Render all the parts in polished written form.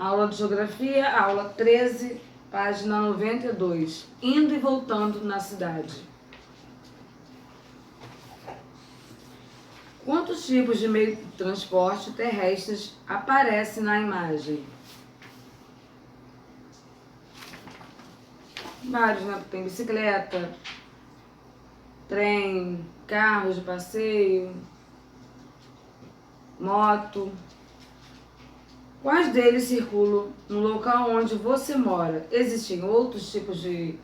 Aula de Geografia, aula 13, página 92. Indo e voltando na cidade. Quantos tipos de meio de transporte terrestres aparecem na imagem? Vários, né? Tem bicicleta, trem, carros de passeio, moto. Quais deles circulam no local onde você mora? Existem outros tipos de...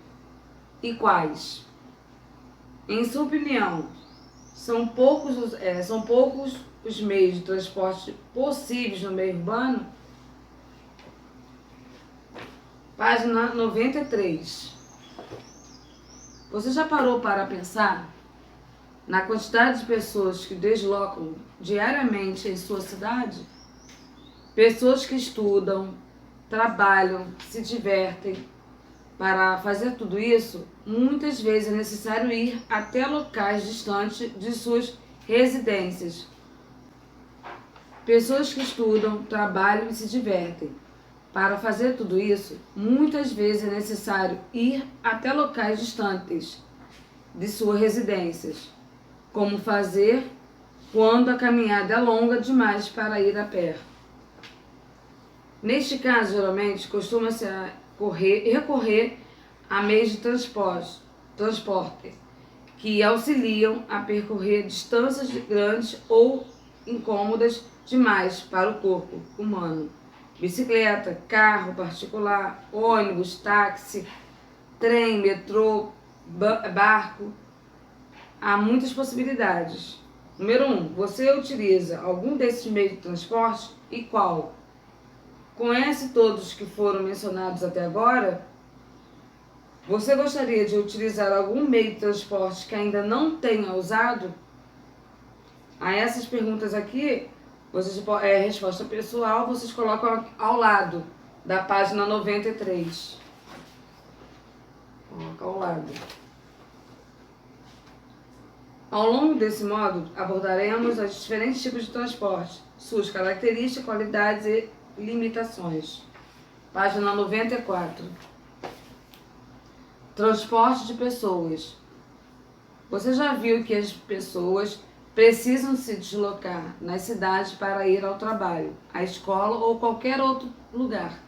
E quais? Em sua opinião, são poucos os meios de transporte possíveis no meio urbano? Página 93. Você já parou para pensar na quantidade de pessoas que deslocam diariamente em sua cidade? Pessoas que estudam, trabalham, se divertem. Para fazer tudo isso, muitas vezes é necessário ir até locais distantes de suas residências. Pessoas que estudam, trabalham e se divertem. Para fazer tudo isso, muitas vezes é necessário ir até locais distantes de suas residências. Como fazer quando a caminhada é longa demais para ir a pé. Neste caso, geralmente, costuma-se recorrer a meios de transporte que auxiliam a percorrer distâncias grandes ou incômodas demais para o corpo humano. Bicicleta, carro particular, ônibus, táxi, trem, metrô, barco. Há muitas possibilidades. Número 1. Você utiliza algum desses meios de transporte e qual? Conhece todos que foram mencionados até agora? Você gostaria de utilizar algum meio de transporte que ainda não tenha usado? A essas perguntas aqui, resposta pessoal, vocês colocam ao lado da página 93. Coloca ao lado. Ao longo desse módulo, abordaremos os diferentes tipos de transporte, suas características, qualidades e limitações. Página 94. Transporte de pessoas. Você já viu que as pessoas precisam se deslocar nas cidades para ir ao trabalho, à escola ou qualquer outro lugar.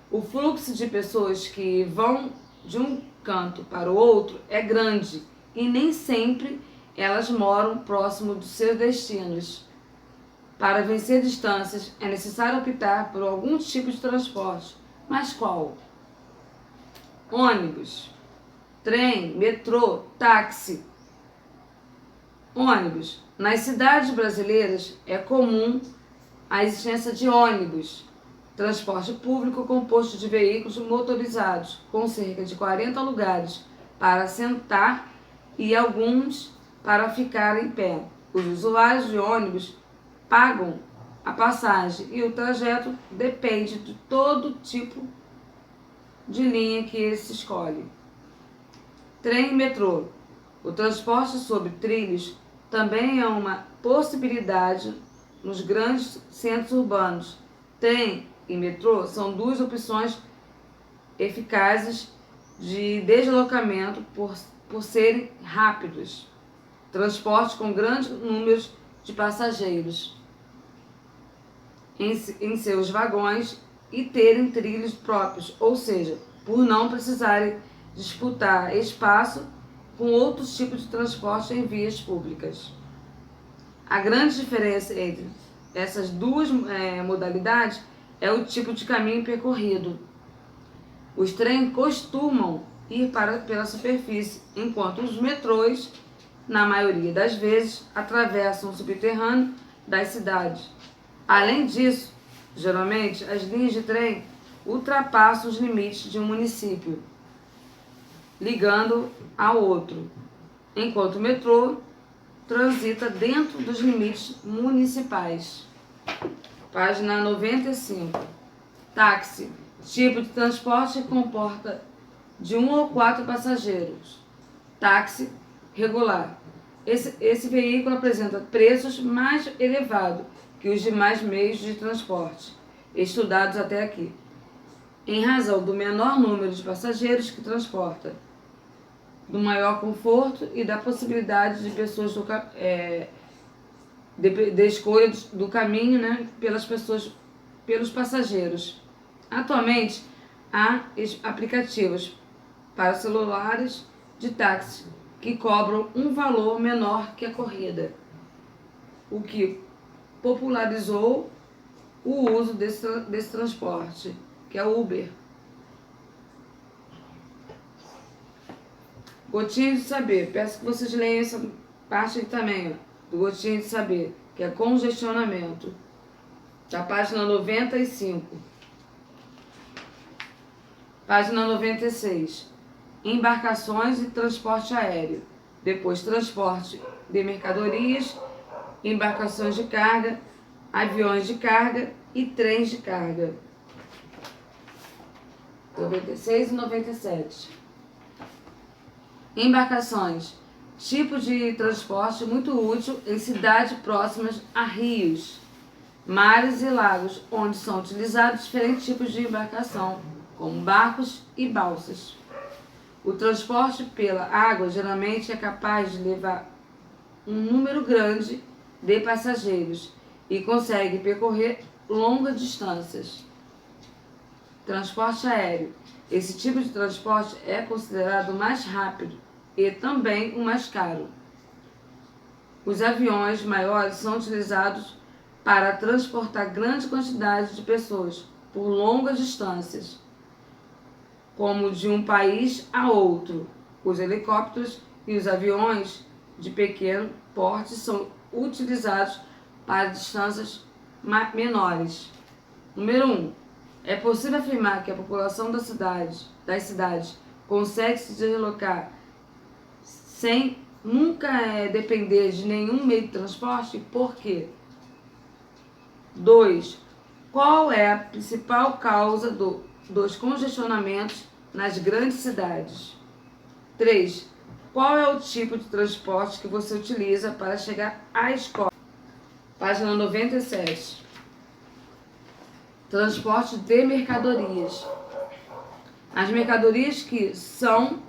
O fluxo de pessoas que vão de um canto para o outro é grande e nem sempre elas moram próximo dos seus destinos. Para vencer distâncias, é necessário optar por algum tipo de transporte. Mas qual? Ônibus, trem, metrô, táxi. Ônibus. Nas cidades brasileiras é comum a existência de ônibus, transporte público composto de veículos motorizados, com cerca de 40 lugares para sentar e alguns para ficar em pé. Os usuários de ônibus pagam a passagem e o trajeto depende de todo tipo de linha que ele se escolhe. Trem e metrô. O transporte sobre trilhos também é uma possibilidade nos grandes centros urbanos. Trem e metrô são duas opções eficazes de deslocamento por serem rápidos. Transporte com grandes números de passageiros em seus vagões e terem trilhos próprios, ou seja, por não precisarem disputar espaço com outros tipos de transporte em vias públicas. A grande diferença entre essas duas modalidades é o tipo de caminho percorrido. Os trens costumam ir pela superfície, enquanto os metrôs, na maioria das vezes, atravessam o subterrâneo das cidades. Além disso, geralmente, as linhas de trem ultrapassam os limites de um município, ligando ao outro, enquanto o metrô transita dentro dos limites municipais. Página 95. Táxi. Tipo de transporte que comporta de 1 ou 4 passageiros. Táxi regular. Esse veículo apresenta preços mais elevados que os demais meios de transporte. estudados até aqui, em razão do menor número de passageiros que transporta, do maior conforto e da possibilidade de pessoas de escolha do caminho, né, pelos passageiros. Atualmente, há aplicativos para celulares de táxi que cobram um valor menor que a corrida, o que popularizou o uso desse transporte, que é o Uber. Gotinha de saber. Peço que vocês leiam essa parte aqui também, ó, do gotinha de saber, que é congestionamento, da página 95. Página 96. Embarcações e transporte aéreo. Depois, transporte de mercadorias, embarcações de carga, aviões de carga e trens de carga. 96 e 97. Embarcações. Tipo de transporte muito útil em cidades próximas a rios, mares e lagos, onde são utilizados diferentes tipos de embarcação, como barcos e balsas. O transporte pela água geralmente é capaz de levar um número grande de passageiros e consegue percorrer longas distâncias. Transporte aéreo. Esse tipo de transporte é considerado o mais rápido e também o mais caro. Os aviões maiores são utilizados para transportar grande quantidade de pessoas por longas distâncias, como de um país a outro. Os helicópteros e os aviões de pequeno porte são utilizados para distâncias menores. Número 1. É possível afirmar que a população das cidades consegue se deslocar sem nunca depender de nenhum meio de transporte? Por quê? 2. Qual é a principal causa dos congestionamentos nas grandes cidades? 3. Qual é o tipo de transporte que você utiliza para chegar à escola? Página 97. Transporte de mercadorias. As mercadorias que são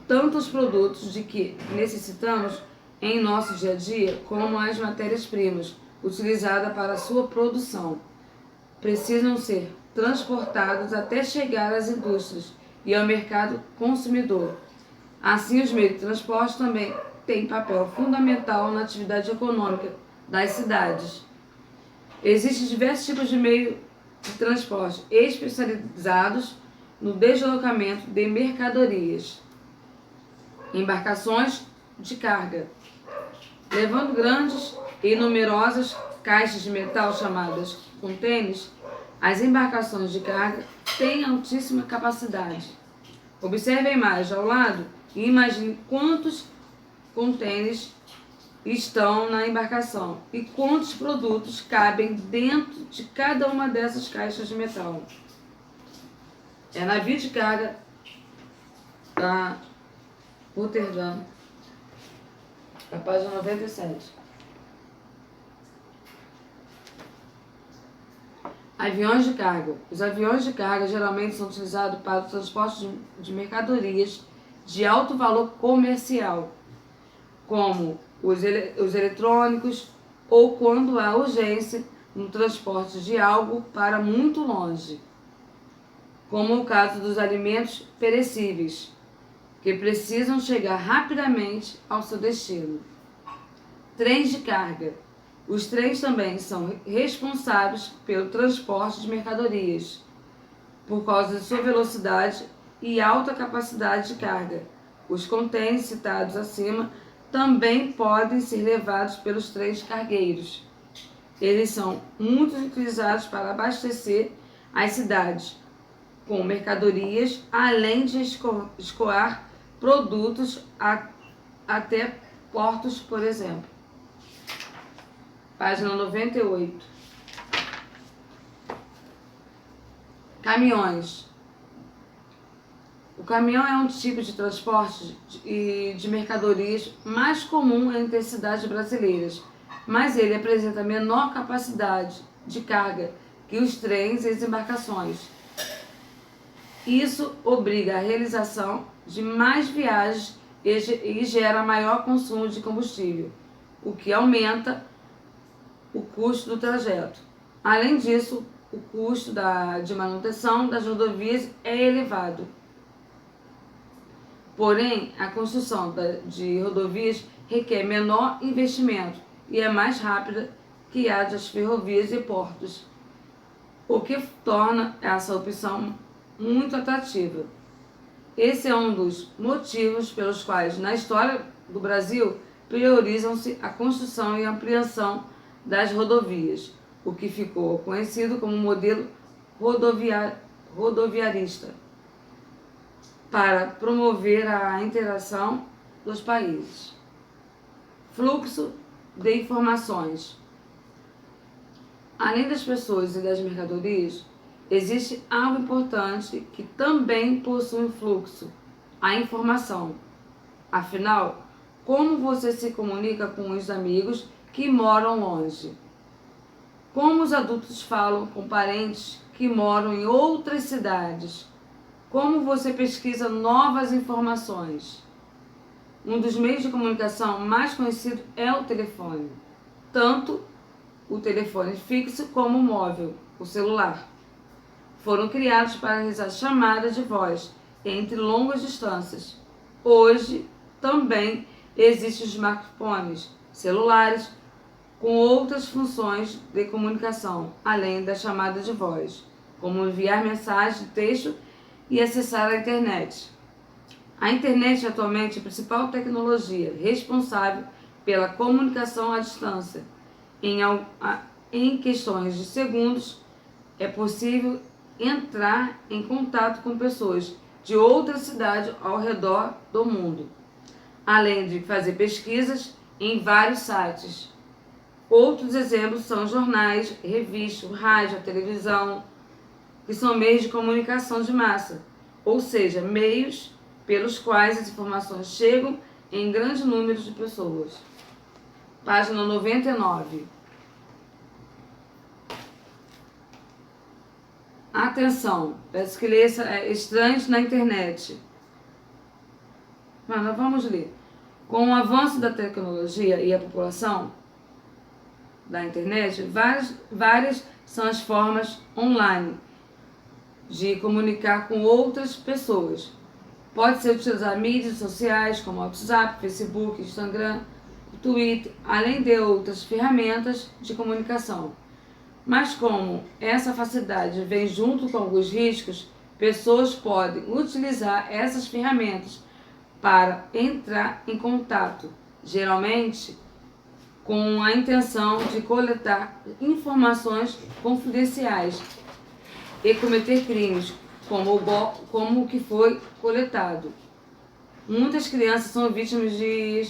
tantos produtos de que necessitamos em nosso dia a dia, como as matérias-primas utilizadas para sua produção, precisam ser transportados até chegar às indústrias e ao mercado consumidor. Assim, os meios de transporte também têm papel fundamental na atividade econômica das cidades. Existem diversos tipos de meios de transporte especializados no deslocamento de mercadorias. Embarcações de carga. Levando grandes e numerosas caixas de metal chamadas contêineres, as embarcações de carga têm altíssima capacidade. Observe a imagem ao lado e imagine quantos contêineres estão na embarcação e quantos produtos cabem dentro de cada uma dessas caixas de metal. É navio de carga da Rotterdam, a página 97. Aviões de carga. Os aviões de carga geralmente são utilizados para o transporte de mercadorias de alto valor comercial, como os eletrônicos, ou quando há urgência no transporte de algo para muito longe, como o caso dos alimentos perecíveis, que precisam chegar rapidamente ao seu destino. Trens de carga. Os trens também são responsáveis pelo transporte de mercadorias, por causa de sua velocidade e alta capacidade de carga. Os contêineres citados acima também podem ser levados pelos trens cargueiros. Eles são muito utilizados para abastecer as cidades com mercadorias, além de escoar produtos até portos, por exemplo. Página 98. Caminhões. O caminhão é um tipo de transporte de mercadorias mais comum entre as cidades brasileiras, mas ele apresenta menor capacidade de carga que os trens e as embarcações. Isso obriga a realização de mais viagens e gera maior consumo de combustível, o que aumenta o custo do trajeto. Além disso, o custo de manutenção das rodovias é elevado. Porém, a construção de rodovias requer menor investimento e é mais rápida que a das ferrovias e portos, o que torna essa opção muito atrativa. Esse é um dos motivos pelos quais, na história do Brasil, priorizam-se a construção e ampliação das rodovias, o que ficou conhecido como modelo rodoviarista, para promover a interação dos países. Fluxo de informações. Além das pessoas e das mercadorias, existe algo importante que também possui fluxo: a informação. Afinal, como você se comunica com os amigos que moram longe? Como os adultos falam com parentes que moram em outras cidades? Como você pesquisa novas informações? Um dos meios de comunicação mais conhecido é o telefone, tanto o telefone fixo como o móvel, o celular. Foram criados para realizar chamadas de voz entre longas distâncias. Hoje também existem smartphones, celulares, com outras funções de comunicação, além da chamada de voz, como enviar mensagem de texto e acessar a internet. A internet é atualmente a principal tecnologia responsável pela comunicação à distância. Em questões de segundos, é possível entrar em contato com pessoas de outra cidade ao redor do mundo, além de fazer pesquisas em vários sites. Outros exemplos são jornais, revistas, rádio, televisão, que são meios de comunicação de massa, ou seja, meios pelos quais as informações chegam em grande número de pessoas. Página 99. Atenção, peço que leia Estranhos na Internet. Mas vamos ler. Com o avanço da tecnologia e a população da internet, várias são as formas online de comunicar com outras pessoas. Pode-se utilizar mídias sociais como WhatsApp, Facebook, Instagram, Twitter, além de outras ferramentas de comunicação. Mas como essa facilidade vem junto com alguns riscos, pessoas podem utilizar essas ferramentas para entrar em contato, geralmente com a intenção de coletar informações confidenciais e cometer crimes, como o que foi coletado. Muitas crianças são vítimas de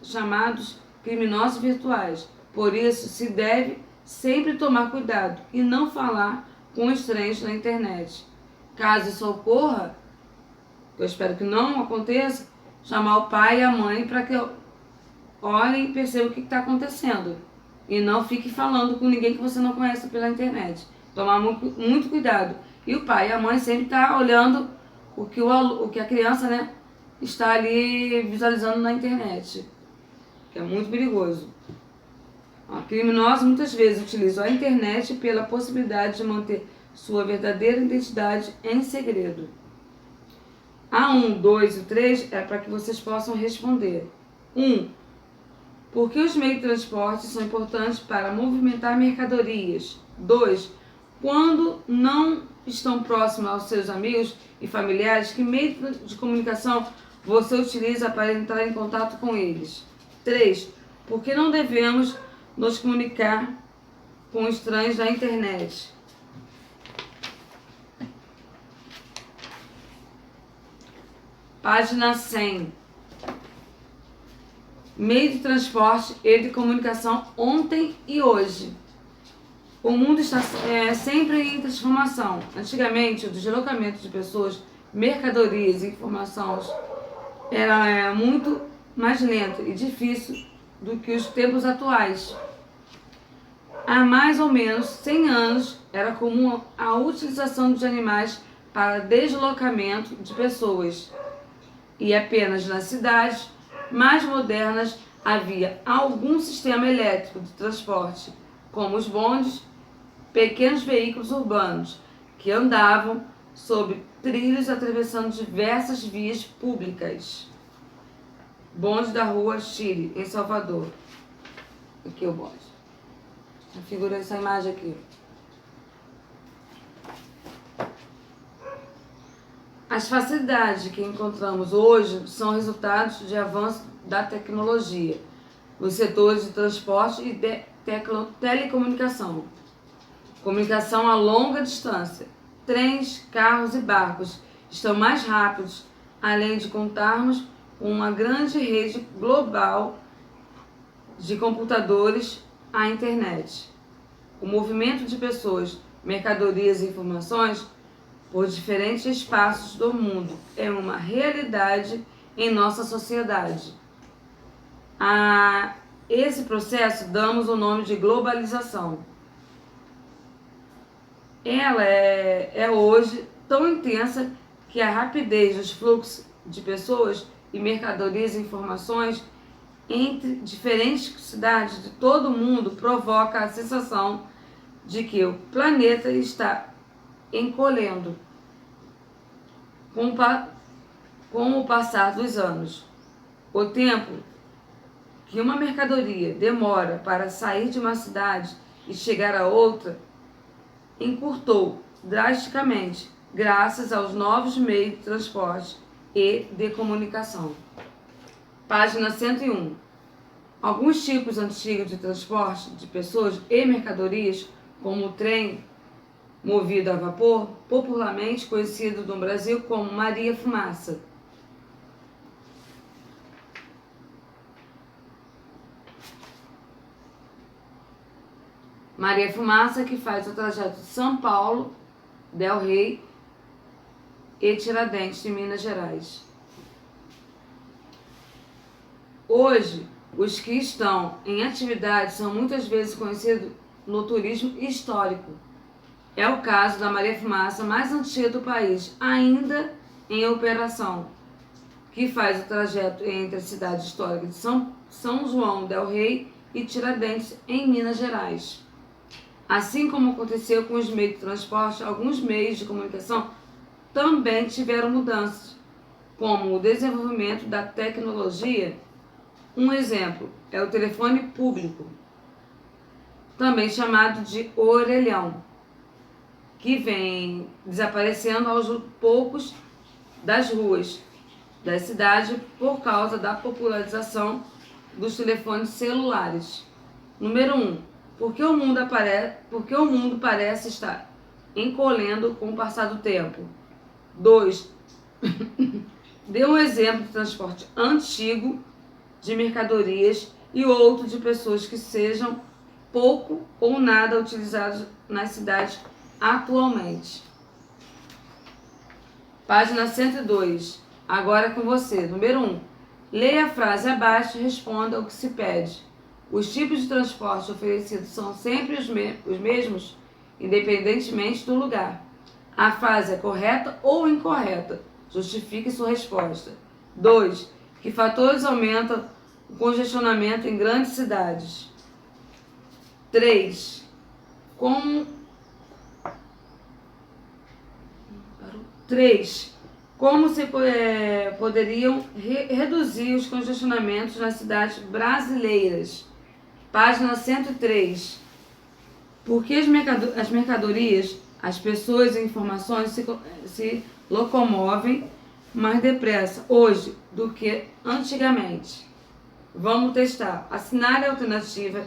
chamados criminosos virtuais, por isso se deve sempre tomar cuidado e não falar com estranhos na internet. Caso isso ocorra, eu espero que não aconteça, chamar o pai e a mãe para que olhem e percebam o que está acontecendo. E não fique falando com ninguém que você não conhece pela internet. Tomar muito cuidado. E o pai e a mãe sempre estão olhando o que a criança, está ali visualizando na internet. Que é muito perigoso. Criminosos muitas vezes utilizam a internet pela possibilidade de manter sua verdadeira identidade em segredo. A 1, 2 e 3 é para que vocês possam responder. 1. Por que os meios de transporte são importantes para movimentar mercadorias? 2. Quando não estão próximos aos seus amigos e familiares, que meio de comunicação você utiliza para entrar em contato com eles? 3. Por que não devemos nos comunicar com estranhos na internet? Página 100. Meio de transporte e de comunicação ontem e hoje. O mundo está sempre em transformação. Antigamente, o deslocamento de pessoas, mercadorias e informações era muito mais lento e difícil do que os tempos atuais. Há mais ou menos 100 anos era comum a utilização de animais para deslocamento de pessoas. E apenas nas cidades mais modernas havia algum sistema elétrico de transporte, como os bondes, pequenos veículos urbanos, que andavam sob trilhos atravessando diversas vias públicas. Bonde da Rua Chile, em Salvador. Aqui o bonde. Figura essa imagem aqui. As facilidades que encontramos hoje são resultados de avanço da tecnologia nos setores de transporte e de telecomunicação. Comunicação a longa distância. Trens, carros e barcos estão mais rápidos, além de contarmos com uma grande rede global de computadores à internet. O movimento de pessoas, mercadorias e informações por diferentes espaços do mundo é uma realidade em nossa sociedade. A esse processo damos o nome de globalização. Ela é hoje tão intensa que a rapidez dos fluxos de pessoas e mercadorias e informações entre diferentes cidades de todo o mundo provoca a sensação de que o planeta está encolhendo com o passar dos anos. O tempo que uma mercadoria demora para sair de uma cidade e chegar a outra encurtou drasticamente graças aos novos meios de transporte e de comunicação. Página 101. Alguns tipos antigos de transporte de pessoas e mercadorias, como o trem movido a vapor, popularmente conhecido no Brasil como Maria Fumaça. Maria Fumaça, que faz o trajeto de São Paulo, Del Rey e Tiradentes, em Minas Gerais. Hoje, os que estão em atividade são muitas vezes conhecidos no turismo histórico. É o caso da Maria Fumaça, mais antiga do país, ainda em operação, que faz o trajeto entre a cidade histórica de São João del Rei e Tiradentes, em Minas Gerais. Assim como aconteceu com os meios de transporte, alguns meios de comunicação também tiveram mudanças, como o desenvolvimento da tecnologia. Um exemplo é o telefone público, também chamado de orelhão, que vem desaparecendo aos poucos das ruas da cidade por causa da popularização dos telefones celulares. Número 1. Por que o mundo parece estar encolhendo com o passar do tempo? 2. Dê um exemplo de transporte antigo de mercadorias e outro de pessoas que sejam pouco ou nada utilizados nas cidades atualmente. Página 102. Agora é com você. Número 1. Leia a frase abaixo e responda o que se pede. Os tipos de transporte oferecidos são sempre os mesmos, independentemente do lugar. A frase é correta ou incorreta? Justifique sua resposta. 2. Que fatores aumentam o congestionamento em grandes cidades? 3. Como se poderiam reduzir os congestionamentos nas cidades brasileiras? Página 103. Por que as mercadorias, as pessoas e informações se locomovem mais depressa hoje do que antigamente? Vamos testar. Assinale a alternativa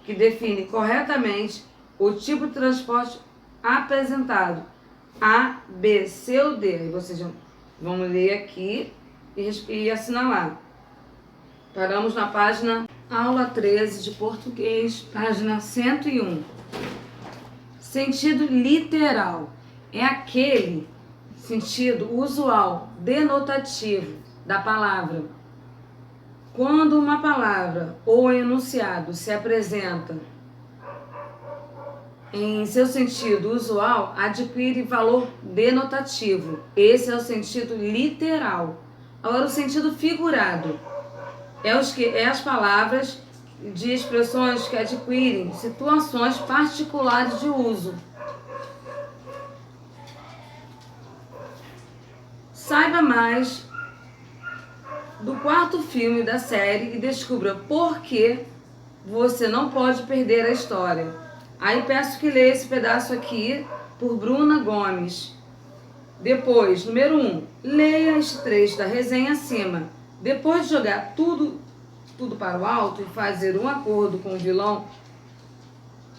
que define corretamente o tipo de transporte apresentado. A, B, C ou D. E vocês vão ler aqui e assinalar. Paramos na página aula 13 de português, página 101. Sentido literal é aquele sentido usual, denotativo da palavra. Quando uma palavra ou enunciado se apresenta em seu sentido usual, adquire valor denotativo. Esse é o sentido literal. Agora, o sentido figurado é as palavras de expressões que adquirem situações particulares de uso. Saiba mais do quarto filme da série e descubra por que você não pode perder a história. Aí peço que leia esse pedaço aqui por Bruna Gomes. Depois, número 1, leia este trecho da resenha acima. Depois de jogar tudo para o alto e fazer um acordo com o vilão,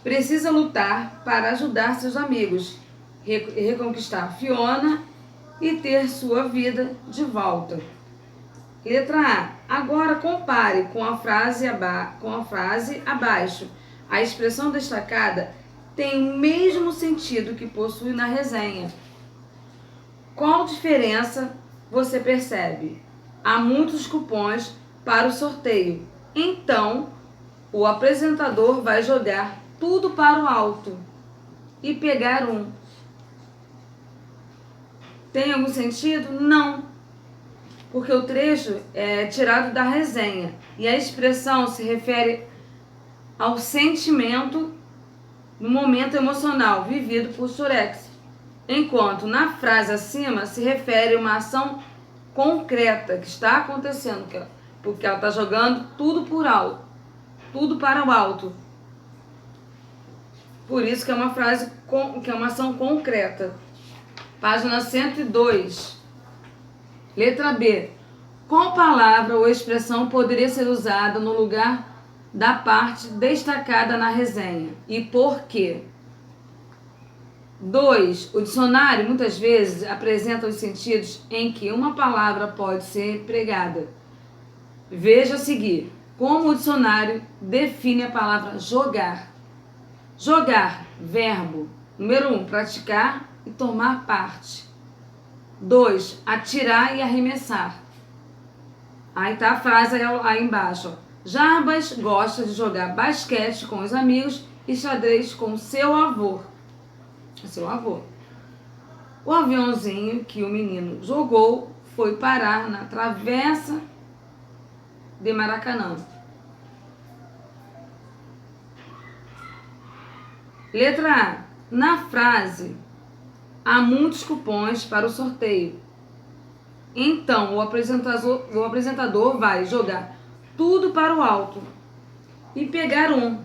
precisa lutar para ajudar seus amigos, reconquistar Fiona e ter sua vida de volta. Letra A. Agora compare com a frase abaixo. A expressão destacada tem o mesmo sentido que possui na resenha. Qual diferença você percebe? Há muitos cupons para o sorteio. Então, o apresentador vai jogar tudo para o alto e pegar um. Tem algum sentido? Não. Porque o trecho é tirado da resenha e a expressão se refere ao sentimento no momento emocional vivido por Surex, enquanto na frase acima se refere a uma ação concreta que está acontecendo, porque ela está jogando tudo para o alto. Por isso que é uma frase que é uma ação concreta. Página 102. Letra B. Qual palavra ou expressão poderia ser usada no lugar da parte destacada na resenha? E por quê? 2. O dicionário muitas vezes apresenta os sentidos em que uma palavra pode ser empregada. Veja a seguir como o dicionário define a palavra jogar. Jogar, verbo. Número 1, praticar e tomar parte. 2, atirar e arremessar. Aí tá a frase aí embaixo. Jarbas gosta de jogar basquete com os amigos e xadrez com seu avô. O aviãozinho que o menino jogou foi parar na travessa de Maracanã. Letra A. Na frase, há muitos cupons para o sorteio. Então, o apresentador vai jogar tudo para o alto e pegar um.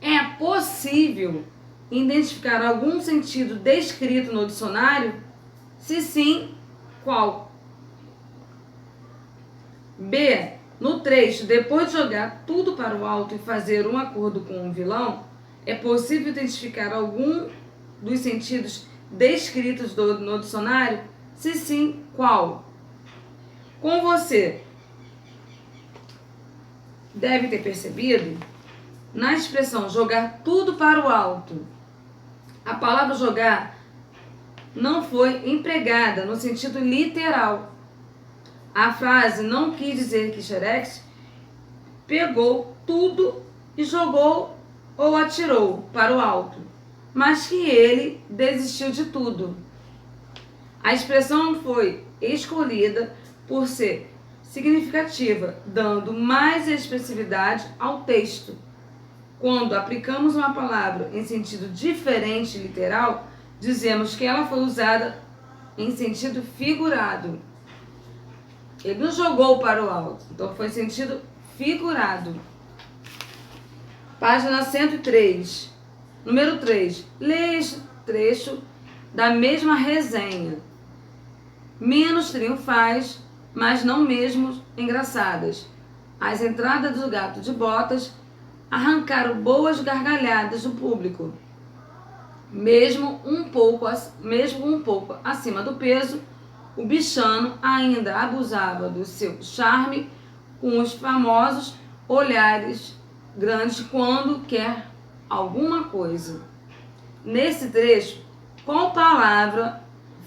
É possível identificar algum sentido descrito no dicionário? Se sim, qual? B. No trecho, depois de jogar tudo para o alto e fazer um acordo com o vilão, é possível identificar algum dos sentidos descritos no dicionário? Se sim, qual? Com você, deve ter percebido, na expressão jogar tudo para o alto, a palavra jogar não foi empregada no sentido literal. A frase não quis dizer que Xerex pegou tudo e jogou ou atirou para o alto, mas que ele desistiu de tudo. A expressão foi escolhida por ser significativa, dando mais expressividade ao texto. Quando aplicamos uma palavra em sentido diferente literal, dizemos que ela foi usada em sentido figurado. Ele não jogou para o alto, então foi em sentido figurado. Página 103. Número 3. Leia este trecho da mesma resenha. Menos triunfais, mas não mesmo engraçadas. As entradas do gato de botas arrancaram boas gargalhadas do público. Mesmo um pouco acima do peso, o bichano ainda abusava do seu charme com os famosos olhares grandes quando quer alguma coisa. Nesse trecho, qual palavra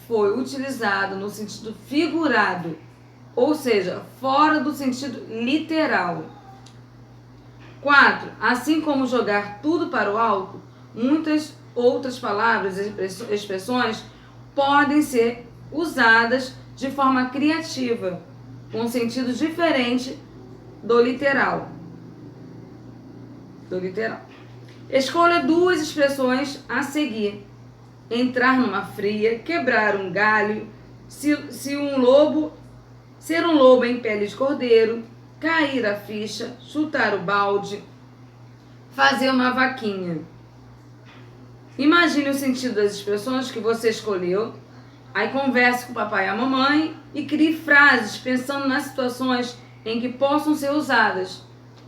foi utilizada no sentido figurado, ou seja, fora do sentido literal? 4. Assim como jogar tudo para o alto, muitas outras palavras e expressões podem ser usadas de forma criativa, com sentido diferente do literal. Escolha duas expressões a seguir: entrar numa fria, quebrar um galho, ser um lobo em pele de cordeiro, cair a ficha, chutar o balde, fazer uma vaquinha. Imagine o sentido das expressões que você escolheu, aí converse com o papai e a mamãe e crie frases pensando nas situações em que possam ser usadas.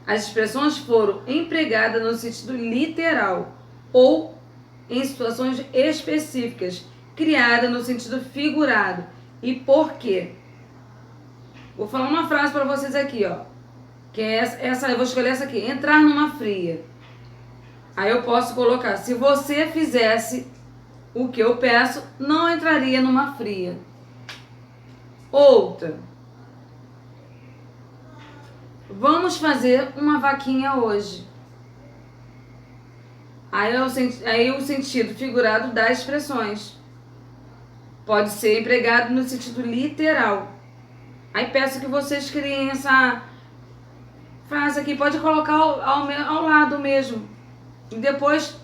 As expressões foram empregadas no sentido literal ou em situações específicas, criadas no sentido figurado. E por quê? Vou falar uma frase para vocês aqui, ó. Que é essa, eu vou escolher essa aqui: entrar numa fria. Aí eu posso colocar: se você fizesse o que eu peço, não entraria numa fria. Outra: vamos fazer uma vaquinha hoje. Aí o sentido figurado das expressões pode ser empregado no sentido literal. Aí peço que vocês criem essa frase aqui. Pode colocar ao lado mesmo. E depois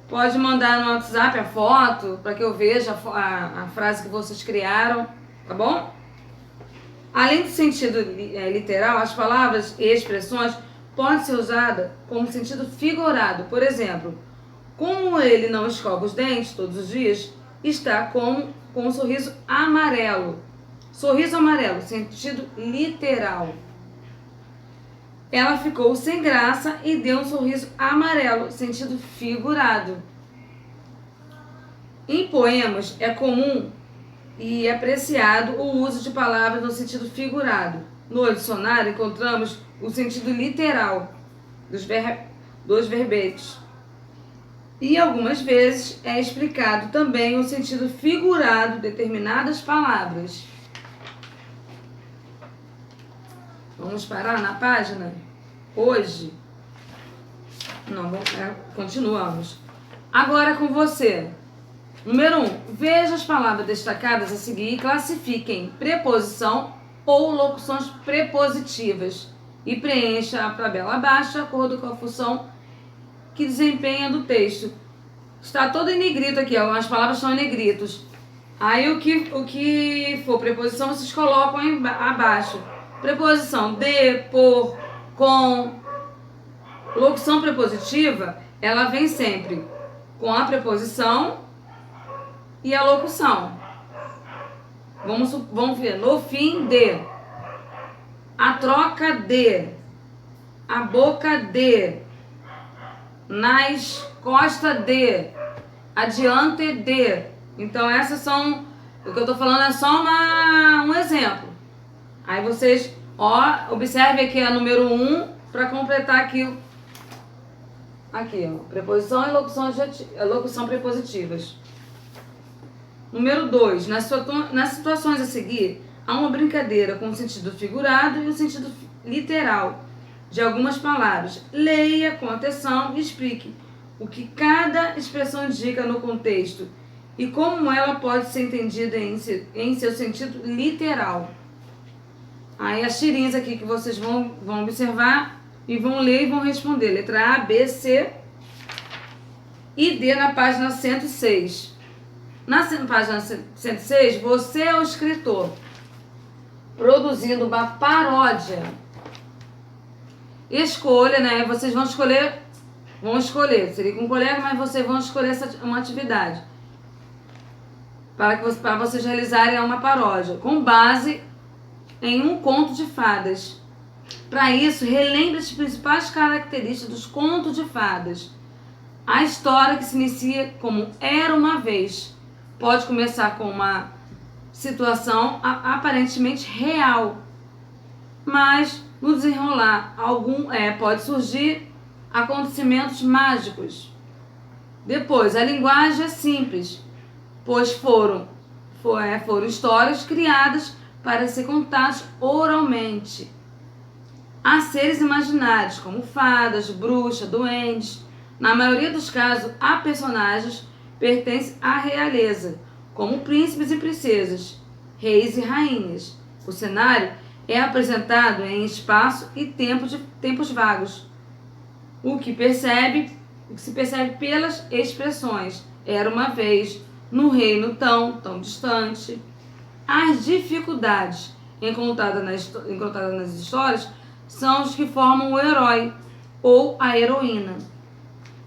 pode mandar no WhatsApp a foto para que eu veja a frase que vocês criaram. Tá bom? Além do sentido literal, as palavras e expressões podem ser usadas como sentido figurado. Por exemplo, como ele não escova os dentes todos os dias, está com um sorriso amarelo. Sorriso amarelo, sentido literal. Ela ficou sem graça e deu um sorriso amarelo, sentido figurado. Em poemas é comum e apreciado o uso de palavras no sentido figurado. No dicionário encontramos o sentido literal dos verbetes. E algumas vezes é explicado também o sentido figurado de determinadas palavras. Vamos parar na página? Hoje? Não, continuamos. Agora com você. Número 1. Veja as palavras destacadas a seguir e classifiquem preposição ou locuções prepositivas. E preencha a tabela abaixo de acordo com a função que desempenha do texto. Está todo em negrito aqui, algumas palavras estão em negritos. Aí o que for preposição, vocês colocam abaixo. Preposição de, por, com. Locução prepositiva, ela vem sempre com a preposição e a locução. Vamos ver. No fim de, a troca de, a boca de, nas costas de, adiante de. Então essas são, o que eu estou falando é só um exemplo. Aí vocês, observe aqui a número 1 para completar aqui. Aqui, preposição e locução prepositivas. Número 2, nas situações a seguir, há uma brincadeira com o sentido figurado e o sentido literal de algumas palavras. Leia com atenção e explique o que cada expressão indica no contexto e como ela pode ser entendida em seu sentido literal. Aí as tirinhas aqui que vocês vão observar e vão ler e vão responder. Letra A, B, C e D na página 106. Na página 106, você é o escritor, produzindo uma paródia. Escolha, né? Vocês vão escolher, seria com um colega, mas vocês vão escolher uma atividade para vocês realizarem uma paródia, com base em um conto de fadas. Para isso, relembre as principais características dos contos de fadas. A história, que se inicia como era uma vez, pode começar com uma situação aparentemente real, mas no desenrolar pode surgir acontecimentos mágicos. Depois, a linguagem é simples, pois foram histórias criadas para ser contadas oralmente. Há seres imaginários, como fadas, bruxas, duendes, Na maioria dos casos, há personagens pertencem à realeza, como príncipes e princesas, reis e rainhas. O cenário é apresentado em espaço e tempos vagos, o que se percebe pelas expressões. Era uma vez, no reino tão distante. As dificuldades encontradas nas histórias são os que formam o herói ou a heroína.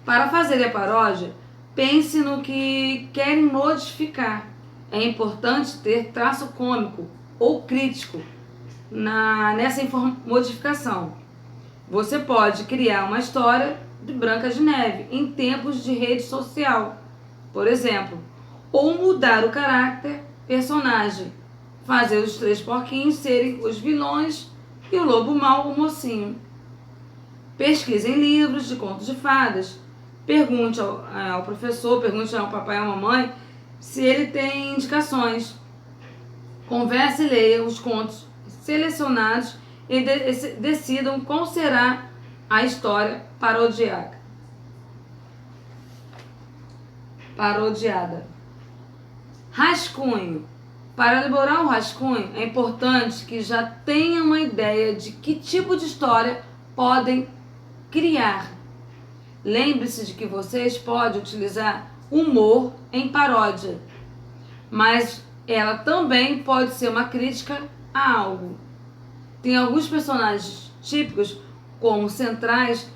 Para fazer a paródia, pense no que querem modificar. É importante ter traço cômico ou crítico nessa modificação. Você pode criar uma história de Branca de Neve em tempos de rede social, por exemplo, ou mudar o caráter personagem, fazer os 3 porquinhos serem os vilões e o lobo mau o mocinho. Pesquise em livros de contos de fadas. Pergunte ao professor, pergunte ao papai e à mamãe se ele tem indicações. Converse e leia os contos selecionados e decidam qual será a história parodiada. Rascunho. Para elaborar um rascunho, é importante que já tenham uma ideia de que tipo de história podem criar. Lembre-se de que vocês podem utilizar humor em paródia, mas ela também pode ser uma crítica a algo. Tem alguns personagens típicos, como centrais,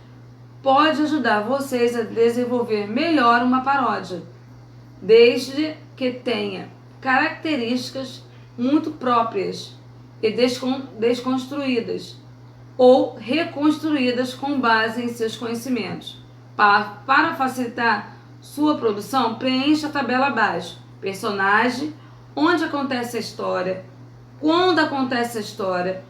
pode ajudar vocês a desenvolver melhor uma paródia, desde que tenha características muito próprias e desconstruídas ou reconstruídas com base em seus conhecimentos. Para facilitar sua produção, preencha a tabela abaixo. Personagem, onde acontece a história, quando acontece a história,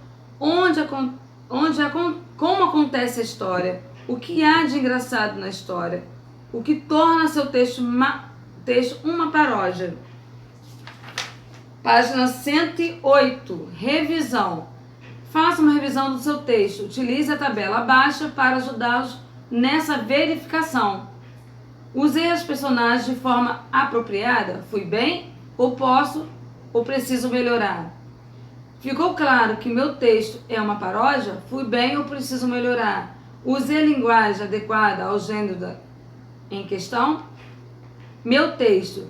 como acontece a história, o que há de engraçado na história, o que torna seu texto uma paródia. Página 108, revisão. Faça uma revisão do seu texto. Utilize a tabela abaixo para ajudá-los nessa verificação. Usei as personagens de forma apropriada? Fui bem? Ou preciso melhorar? Ficou claro que meu texto é uma paródia? Fui bem ou preciso melhorar? Usei a linguagem adequada ao gênero em questão? Meu texto.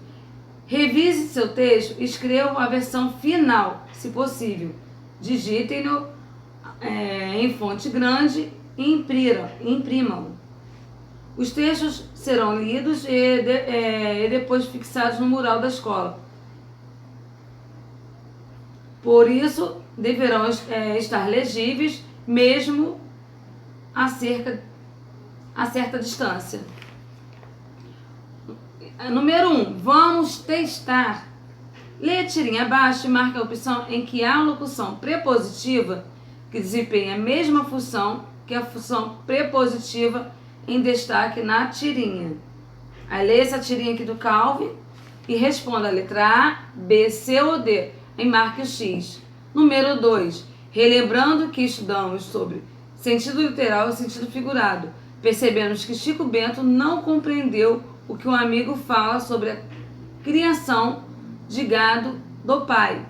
Revise seu texto e escreva a versão final, se possível. Digitem-no em fonte grande e imprimam. Os textos serão lidos e depois fixados no mural da escola. Por isso, deverão estar legíveis, mesmo a certa distância. Número 1. Vamos testar. Lê a tirinha abaixo e marque a opção em que há a locução prepositiva que desempenha a mesma função que a função prepositiva em destaque na tirinha. Aí lê essa tirinha aqui do Calvin e responda a letra A, B, C ou D e marque o X. Número 2. Relembrando que estudamos sobre sentido literal e sentido figurado, percebemos que Chico Bento não compreendeu o que o amigo fala sobre a criação de gado do pai.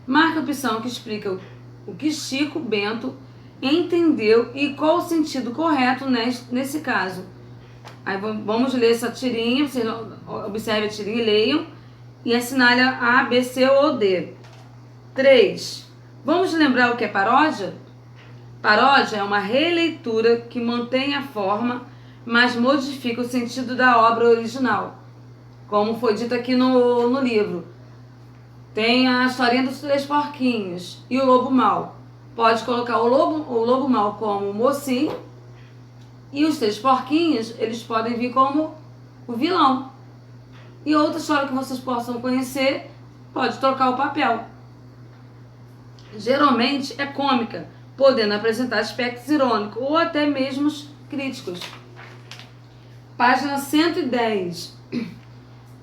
Marque a opção que explica o que Chico Bento entendeu e qual o sentido correto nesse caso. Aí vamos ler essa tirinha, vocês observem a tirinha e leiam e assinale A, B, C ou D. 3. Vamos lembrar o que é paródia? Paródia é uma releitura que mantém a forma, mas modifica o sentido da obra original. Como foi dito aqui no livro. Tem a historinha dos 3 porquinhos e o lobo mau. Pode colocar o lobo mau como mocinho e os 3 porquinhos, eles podem vir como o vilão. E outra história que vocês possam conhecer, pode trocar o papel. Geralmente é cômica, podendo apresentar aspectos irônicos ou até mesmo críticos. Página 110.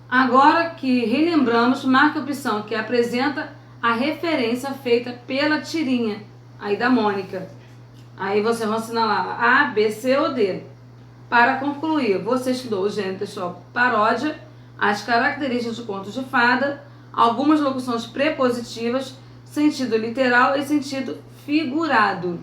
Agora que relembramos, marque a opção que apresenta a referência feita pela tirinha aí da Mônica. Aí vocês vão assinalar A, B, C ou D. Para concluir, você estudou o gênero textual paródia, as características de contos de fada, algumas locuções prepositivas, sentido literal e sentido figurado.